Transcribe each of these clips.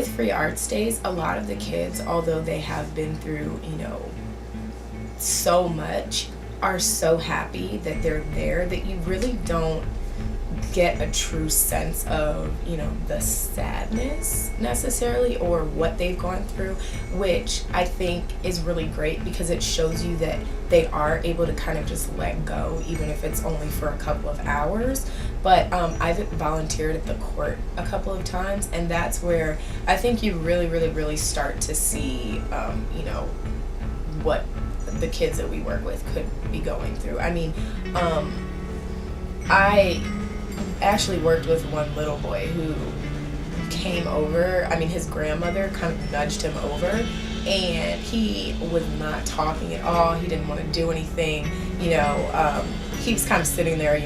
with free arts days, a lot of the kids, although they have been through, so much, are so happy that they're there that you really don't get a true sense of, the sadness necessarily, or what they've gone through, which I think is really great because it shows you that they are able to kind of just let go, even if it's only for a couple of hours. But I've volunteered at the court a couple of times, and that's where I think you really, really, really start to see, what the kids that we work with could be going through. I mean, I actually worked with one little boy who came over. I mean, his grandmother kind of nudged him over, and he was not talking at all. He didn't want to do anything. He was kind of sitting there,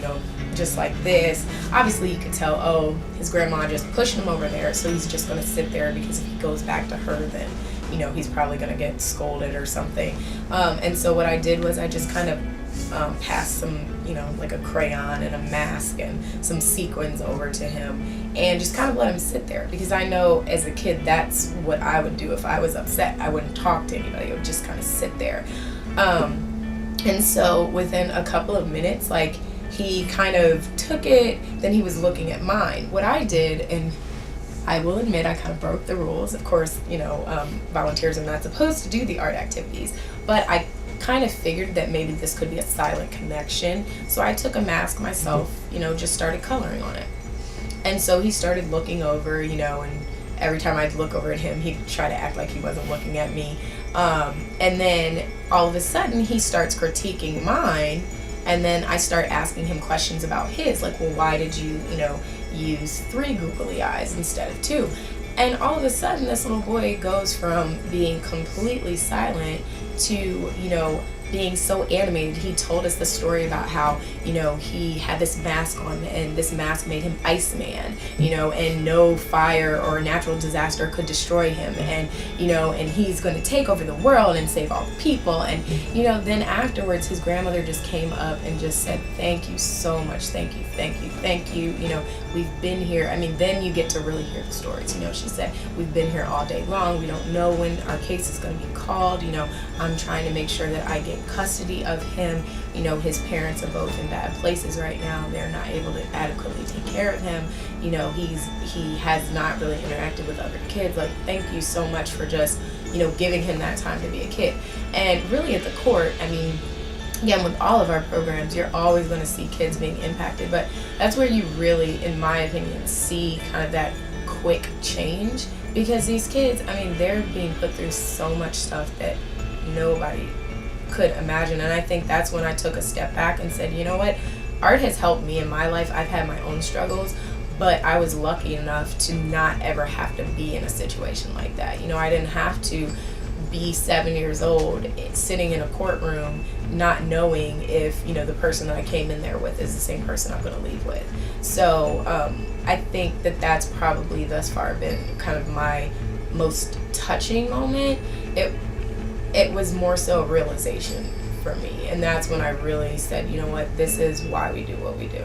just like this. Obviously, you could tell, his grandma just pushed him over there, so he's just going to sit there because if he goes back to her, then, he's probably going to get scolded or something. And so what I did was I just kind of passed some, like a crayon and a mask and some sequins over to him, and just kind of let him sit there, because I know as a kid that's what I would do if I was upset. I wouldn't talk to anybody. I would just kind of sit there. And so within a couple of minutes, like, he kind of took it, then he was looking at mine. What I did, and I will admit I kind of broke the rules. Of course, volunteers are not supposed to do the art activities, but I kind of figured that maybe this could be a silent connection. So I took a mask myself, just started coloring on it. And so he started looking over, and every time I'd look over at him, he'd try to act like he wasn't looking at me. And then all of a sudden he starts critiquing mine. And then I start asking him questions about his, like, well, why did you, use 3 googly eyes instead of 2? And all of a sudden, this little boy goes from being completely silent to, being so animated. He told us the story about how, he had this mask on, and this mask made him Iceman, and no fire or natural disaster could destroy him, and, and he's going to take over the world and save all the people. And, then afterwards, his grandmother just came up and just said, thank you so much, thank you, thank you, thank you, we've been here. I mean, then you get to really hear the stories. She said, we've been here all day long, we don't know when our case is going to be called, I'm trying to make sure that I get custody of him. His parents are both in bad places right now. They're not able to adequately take care of him. He has not really interacted with other kids. Like, thank you so much for just, giving him that time to be a kid. And really at the court, I mean, again, with all of our programs, you're always going to see kids being impacted, but that's where you really, in my opinion, see kind of that quick change, because these kids, I mean, they're being put through so much stuff that nobody could imagine. And I think that's when I took a step back and said, you know what, art has helped me in my life. I've had my own struggles, but I was lucky enough to not ever have to be in a situation like that. I didn't have to be 7 years old sitting in a courtroom not knowing if the person that I came in there with is the same person I'm going to leave with. So I think that that's probably thus far been kind of my most touching moment. It was more so a realization for me, and that's when I really said, you know what, this is why we do what we do.